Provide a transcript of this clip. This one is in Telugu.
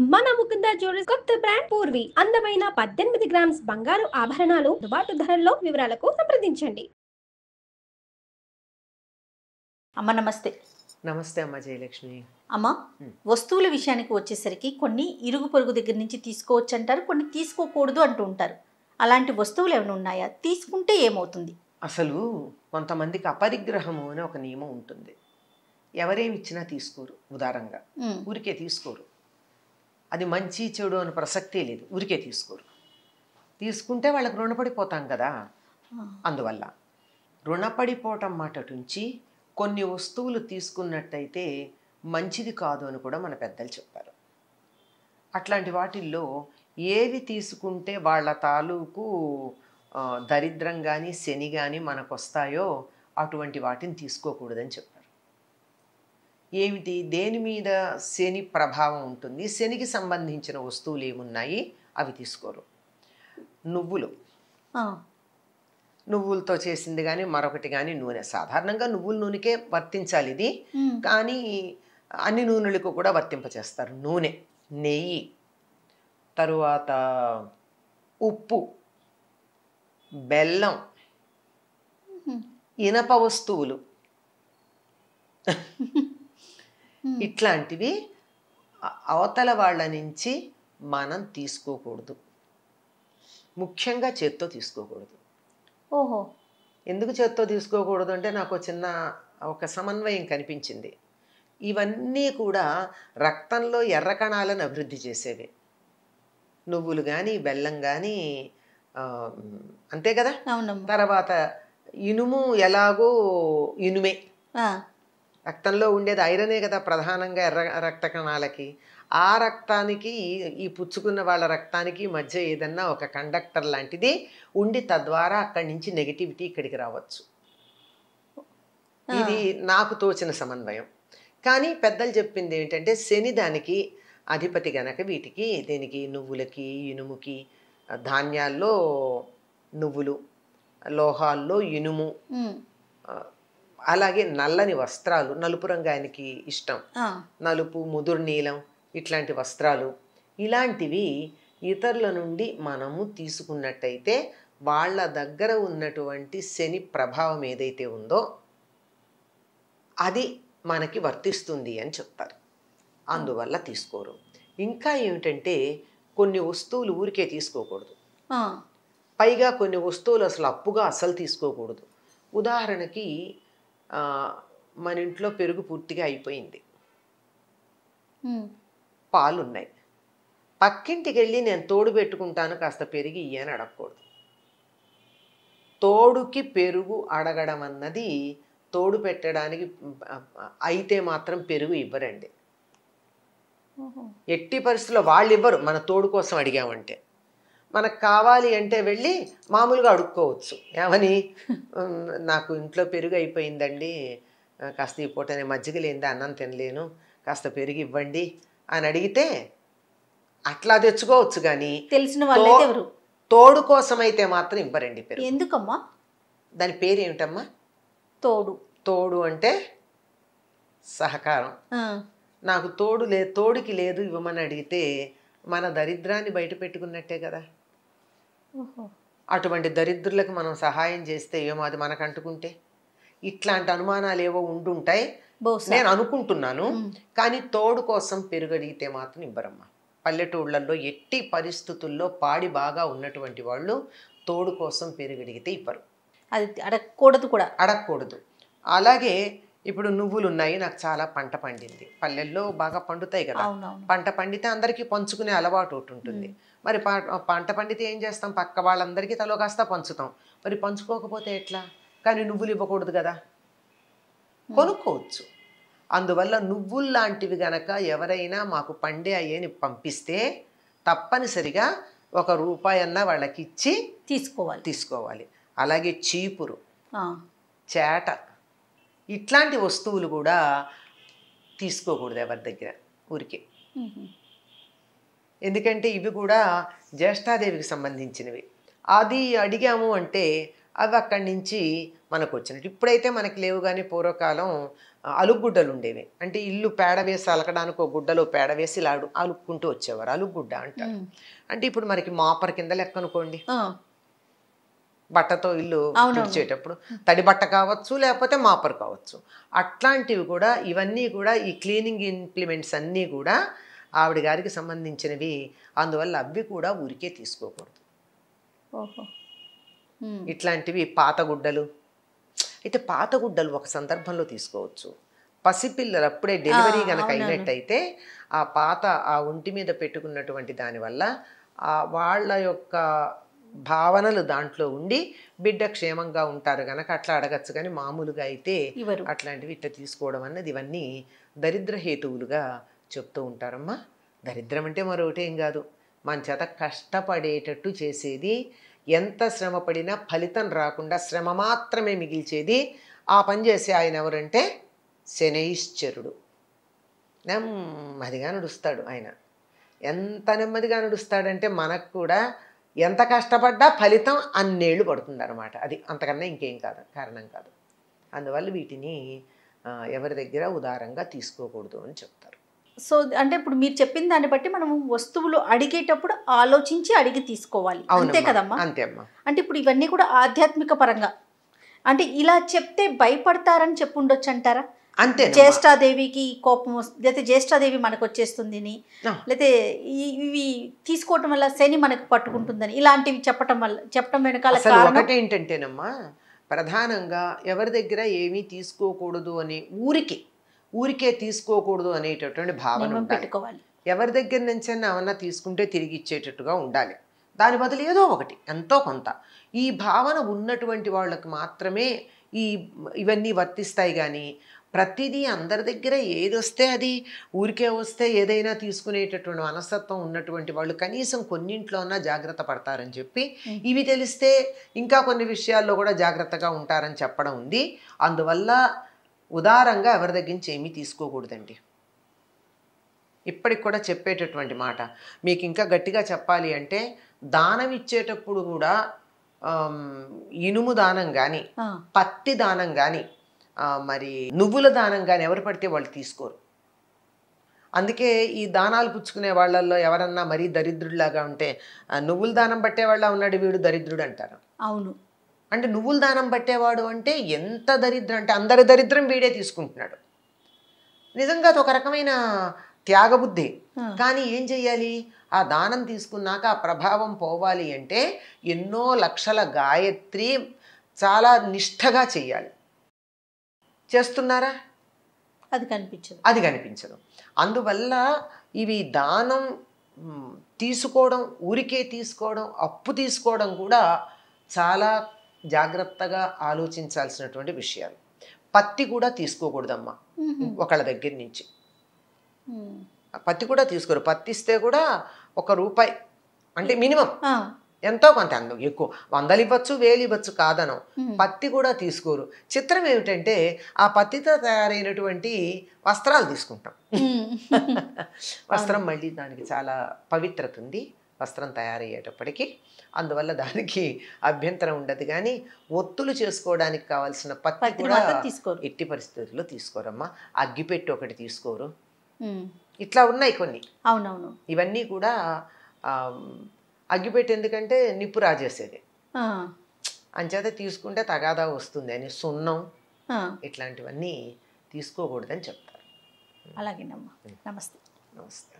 మన ముకుంద జ్యువెలర్స్ కొత్త బ్రాండ్ పూర్వి అందమైన 18 గ్రామ్స్ బంగారు ఆభరణాలు అందుబాటు ధరల్లో వివరాలకు సంప్రదించండి. అమ్మ నమస్తే. నమస్తే అమ్మ జయలక్ష్మి. అమ్మ, వస్తువుల విషయానికి వచ్చేసరికి కొన్ని ఇరుగు పొరుగు దగ్గర నుంచి తీసుకోవచ్చు అంటారు, కొన్ని తీసుకోకూడదు అంటూ ఉంటారు. అలాంటి వస్తువులు ఏమైనా ఉన్నాయా? తీసుకుంటే ఏమవుతుంది? అసలు కొంతమందికి అపరిగ్రహము అని ఒక నియమం ఉంటుంది. ఎవరేమి ఇచ్చినా తీసుకోరు, ఉదారంగా ఊరికే తీసుకోరు. అది మంచి చెడు అని ప్రసక్తే లేదు, ఊరికే తీసుకోరు. తీసుకుంటే వాళ్ళకి రుణపడిపోతాం కదా. అందువల్ల రుణపడిపోవటం మాట నుంచి కొన్ని వస్తువులు తీసుకున్నట్టయితే మంచిది కాదు అని కూడా మన పెద్దలు చెప్పారు. అట్లాంటి వాటిల్లో ఏది తీసుకుంటే వాళ్ళ తాలూకు దరిద్రం కానీ శని కానీ మనకు వస్తాయో అటువంటి వాటిని తీసుకోకూడదని చెప్పారు. ఏమిటి, దేని మీద శని ప్రభావం ఉంటుంది, శనికి సంబంధించిన వస్తువులు ఏమున్నాయి అవి తీసుకోరు. నువ్వులతో చేసింది కానీ మరొకటి కానీ నూనె, సాధారణంగా నువ్వుల నూనెకే వర్తించాలి ఇది, కానీ అన్ని నూనెలకు కూడా వర్తింపచేస్తారు. నూనె, నెయ్యి, తరువాత ఉప్పు, బెల్లం, ఇనప వస్తువులు, ఇట్లాంటివి అవతల వాళ్ళ నుంచి మనం తీసుకోకూడదు. ముఖ్యంగా చేత్తో తీసుకోకూడదు. ఓహో, ఎందుకు చేత్తో తీసుకోకూడదు అంటే నాకు ఒక సమన్వయం కనిపించింది. ఇవన్నీ కూడా రక్తంలో ఎర్ర కణాలను అభివృద్ధి చేసేవి. నువ్వులు కానీ బెల్లం కానీ అంతే కదా. తర్వాత ఇనుము ఎలాగో ఇనుమే, రక్తంలో ఉండేది ఐరనే కదా ప్రధానంగా ఎర్ర రక్త కణాలకి. ఆ రక్తానికి ఈ పుచ్చుకున్న వాళ్ళ రక్తానికి మధ్య ఏదన్నా ఒక కండక్టర్ లాంటిది ఉండి తద్వారా అక్కడి నుంచి నెగిటివిటీ ఇక్కడికి రావచ్చు. ఇది నాకు తోచిన సమన్వయం. కానీ పెద్దలు చెప్పింది ఏంటంటే శని దానికి అధిపతి గనక వీటికి, దీనికి నువ్వులకి, ఇనుముకి, ధాన్యాల్లో నువ్వులు, లోహాల్లో ఇనుము, అలాగే నల్లని వస్త్రాలు, నలుపు రంగు ఆయనకి ఇష్టం, నలుపు, ముదురు నీలం, ఇట్లాంటి వస్త్రాలు, ఇలాంటివి ఇతరుల నుండి మనము తీసుకున్నట్టయితే వాళ్ళ దగ్గర ఉన్నటువంటి శని ప్రభావం ఏదైతే ఉందో అది మనకి వర్తిస్తుంది అని చెప్తారు. అందువల్ల తీసుకోరు. ఇంకా ఏమిటంటే కొన్ని వస్తువులు ఊరికే తీసుకోకూడదు. పైగా కొన్ని వస్తువులు అసలు అప్పుగా అసలు తీసుకోకూడదు. ఉదాహరణకి మన ఇంట్లో పెరుగు పూర్తిగా అయిపోయింది, పాలున్నాయి, పక్కింటికి వెళ్ళి నేను తోడు పెట్టుకుంటాను కాస్త పెరుగు ఇయ్యని అడగకూడదు. తోడుకి పెరుగు అడగడం అన్నది తోడు పెట్టడానికి అయితే మాత్రం పెరుగు ఇవ్వరండి. ఎట్టి పరిస్థితుల్లో వాళ్ళు ఇవ్వరు. మన తోడు కోసం అడిగామంటే మనకు కావాలి అంటే వెళ్ళి మామూలుగా అడుక్కోవచ్చు. ఏమని, నాకు ఇంట్లో పెరుగు అయిపోయిందండి, కాస్త ఈ పూట నేను మజ్జిగ లేనిదే అన్నం తినలేను, కాస్త పెరుగు ఇవ్వండి అని అడిగితే అట్లా తెచ్చుకోవచ్చు. కానీ తెలిసిన వాళ్ళైతే ఎవరు తోడు కోసం అయితే మాత్రం ఇవ్వరండి పెరుగు. ఎందుకమ్మా? దాని పేరు ఏమిటమ్మా? తోడు. తోడు అంటే సహకారం. నాకు తోడుకి లేదు ఇవ్వమని అడిగితే మన దరిద్రాన్ని బయట పెట్టుకున్నట్టే కదా. అటువంటి దరిద్రులకు మనం సహాయం చేస్తే ఏమో అది మనకు అంటుకుంటే ఇట్లాంటి అనుమానాలు ఏవో ఉండుంటాయి నేను అనుకుంటున్నాను. కానీ తోడు కోసం పెరుగు అడిగితే మాత్రం ఇవ్వరమ్మా. పల్లెటూళ్ళల్లో ఎట్టి పరిస్థితుల్లో పాడి బాగా ఉన్నటువంటి వాళ్ళు తోడు కోసం పెరుగు అడిగితే ఇవ్వరు. అది అడగకూడదు కూడా, అడగకూడదు. అలాగే ఇప్పుడు నువ్వులు ఉన్నాయి, నాకు చాలా పంట పండింది, పల్లెల్లో బాగా పండుతాయి కదా, పంట పండితే అందరికీ పంచుకునే అలవాటు ఒకటి ఉంటుంది. మరి పంట పండితే ఏం చేస్తాం, పక్క వాళ్ళందరికీ తలో కాస్త పంచుతాం. మరి పంచుకోకపోతే ఎట్లా? కానీ నువ్వులు ఇవ్వకూడదు కదా, కొనుక్కోవచ్చు. అందువల్ల నువ్వులు లాంటివి గనక ఎవరైనా మాకు పండే అయ్యేని పంపిస్తే తప్పనిసరిగా ₹1 అన్నా వాళ్ళకి ఇచ్చి తీసుకోవాలి. అలాగే చీపురు, చేట, ఇట్లాంటి వస్తువులు కూడా తీసుకోకూడదు ఎవరి దగ్గర ఊరికే. ఎందుకంటే ఇవి కూడా జ్యేష్ఠాదేవికి సంబంధించినవి. అది అడిగాము అంటే అవి అక్కడి నుంచి మనకు వచ్చినట్టు. ఇప్పుడైతే మనకి లేవు, కానీ పూర్వకాలం అలుగుగుడ్డలు ఉండేవి. అంటే ఇల్లు పేడ వేసి అలకడానికి ఒక గుడ్డలో పేడ వేసి ఇలా అలుక్కుంటూ వచ్చేవారు, అలుగుగుడ్డ అంటారు. అంటే ఇప్పుడు మనకి మాపర్ కింద లెక్క అనుకోండి, బట్టతో ఇల్లు తుడిచేటప్పుడు తడి బట్ట కావచ్చు, లేకపోతే మాపర్ కావచ్చు. అట్లాంటివి కూడా, ఇవన్నీ కూడా ఈ క్లీనింగ్ ఇంప్లిమెంట్స్ అన్నీ కూడా ఆవిడ గారికి సంబంధించినవి. అందువల్ల అవి కూడా ఊరికే తీసుకోకూడదు. ఇట్లాంటివి పాత గుడ్డలు అయితే, పాత గుడ్డలు ఒక సందర్భంలో తీసుకోవచ్చు. పసిపిల్లలు అప్పుడే డెలివరీ కనుక అయినట్టయితే ఆ పాత ఆ ఒంటి మీద పెట్టుకున్నటువంటి దానివల్ల వాళ్ళ యొక్క భావనలు దాంట్లో ఉండి బిడ్డ క్షేమంగా ఉంటారు కనుక అట్లా అడగచ్చు. కానీ మామూలుగా అయితే అట్లాంటివి ఇట్లా తీసుకోవడం అన్నది ఇవన్నీ దరిద్ర హేతువులుగా చెప్తూ ఉంటారమ్మా. దరిద్రం అంటే మరొకటి ఏం కాదు, మన చేత కష్టపడేటట్టు చేసేది, ఎంత శ్రమ పడినా ఫలితం రాకుండా శ్రమ మాత్రమే మిగిల్చేది. ఆ పని చేసే ఆయన ఎవరంటే శనైశ్చరుడు. నెమ్మదిగా నడుస్తాడు ఆయన. ఎంత నెమ్మదిగా నడుస్తాడంటే మనకు కూడా ఎంత కష్టపడ్డా ఫలితం అన్నేళ్ళు పడుతుంది అనమాట. అది అంతకన్నా ఇంకేం కాదు, కారణం కాదు. అందువల్ల వీటిని ఎవరి దగ్గర ఉదారంగా తీసుకోకూడదు అని చెప్తారు. సో అంటే ఇప్పుడు మీరు చెప్పిన దాన్ని బట్టి మనము వస్తువులు అడిగేటప్పుడు ఆలోచించి అడిగి తీసుకోవాలి, అంతే కదమ్మా? అంతే అమ్మా. అంటే ఇప్పుడు ఇవన్నీ కూడా ఆధ్యాత్మిక పరంగా, అంటే ఇలా చెప్తే భయపడతారని చెప్పుండొచ్చు అంటారా? అంతే. జ్యేష్ఠాదేవికి కోపం లేకపోతే జ్యేష్ఠాదేవి మనకు వచ్చేస్తుంది, లేకపోతే ఇవి తీసుకోవటం వల్ల శని మనకు పట్టుకుంటుందని, ఇలాంటివి చెప్పటం వెనకాల ఒకటి ఏంటంటేనమ్మా, ప్రధానంగా ఎవరి దగ్గర ఏమీ తీసుకోకూడదు అని ఊరికే తీసుకోకూడదు అనేటటువంటి భావన పెట్టుకోవాలి. ఎవరి దగ్గర నుంచి ఏమన్నా తీసుకుంటే తిరిగి ఇచ్చేటట్టుగా ఉండాలి. దాని బదులు ఏదో ఒకటి, ఎంతో కొంత. ఈ భావన ఉన్నటువంటి వాళ్ళకి మాత్రమే ఇవన్నీ వర్తిస్తాయి. కానీ ప్రతిదీ అందరి దగ్గర ఏది వస్తే అది ఊరికే వస్తే ఏదైనా తీసుకునేటటువంటి మనస్తత్వం ఉన్నటువంటి వాళ్ళు కనీసం కొన్నింట్లో ఉన్నా జాగ్రత్త పడతారని చెప్పి, ఇవి తెలిస్తే ఇంకా కొన్ని విషయాల్లో కూడా జాగ్రత్తగా ఉంటారని చెప్పడం ఉంది. అందువల్ల ఉదారంగా ఎవరి దగ్గర నుంచి ఏమీ తీసుకోకూడదండి. ఇప్పటికి కూడా చెప్పేటటువంటి మాట మీకు ఇంకా గట్టిగా చెప్పాలి అంటే, దానం ఇచ్చేటప్పుడు కూడా ఇనుము దానం కానీ, పత్తి దానం కానీ, మరి నువ్వుల దానం కానీ ఎవరు పడితే వాళ్ళు తీసుకోరు. అందుకే ఈ దానాలు పుచ్చుకునే వాళ్ళల్లో ఎవరన్నా మరీ దరిద్రుడిలాగా ఉంటే, నువ్వుల దానం పట్టేవాళ్ళ ఉన్నాడు వీడు దరిద్రుడు అంటారు. అవును. అంటే నువ్వుల దానం పట్టేవాడు అంటే ఎంత దరిద్రం అంటే అందరి దరిద్రం వీడే తీసుకుంటున్నాడు. నిజంగా అది ఒక రకమైన త్యాగబుద్ధి. కానీ ఏం చెయ్యాలి, ఆ దానం తీసుకున్నాక ఆ ప్రభావం పోవాలి అంటే ఎన్నో లక్షల గాయత్రి చాలా నిష్ఠగా చెయ్యాలి. చేస్తున్నారా? అది కనిపించదు. అందువల్ల ఇవి దానం తీసుకోవడం, ఊరికే తీసుకోవడం, అప్పు తీసుకోవడం కూడా చాలా జాగ్రత్తగా ఆలోచించాల్సినటువంటి విషయాలు. పత్తి కూడా తీసుకోకూడదమ్మా ఒకళ్ళ దగ్గర నుంచి. పత్తి కూడా తీసుకోరు. పత్తి ఇస్తే కూడా ₹1 అంటే మినిమం, ఎంతో కొంత, ఎక్కువ 100 ఇవ్వచ్చు, 1000 ఇవ్వచ్చు, కాదనం. పత్తి కూడా తీసుకోరు. చిత్రం ఏమిటంటే ఆ పత్తితో తయారైనటువంటి వస్త్రాలు తీసుకుంటాం. వస్త్రం మళ్ళీ దానికి చాలా పవిత్రత ఉంది వస్త్రం తయారయ్యేటప్పటికి. అందువల్ల దానికి అభ్యంతరం ఉండదు. కానీ ఒత్తులు చేసుకోవడానికి కావాల్సిన పత్తి కూడా ఎట్టి పరిస్థితుల్లో తీసుకోరమ్మా. అగ్గిపెట్టి ఒకటి తీసుకోరు. ఇట్లా ఉన్నాయి కొన్ని. అవునవును. ఇవన్నీ కూడా అగ్గిపెట్టి ఎందుకంటే నిప్పు రాజేసేది, అంచేత తీసుకుంటే తగాదా వస్తుంది అని సున్నం ఇట్లాంటివన్నీ తీసుకోకూడదని చెప్తారు. అలాగేనమ్మా. నమస్తే. నమస్తే.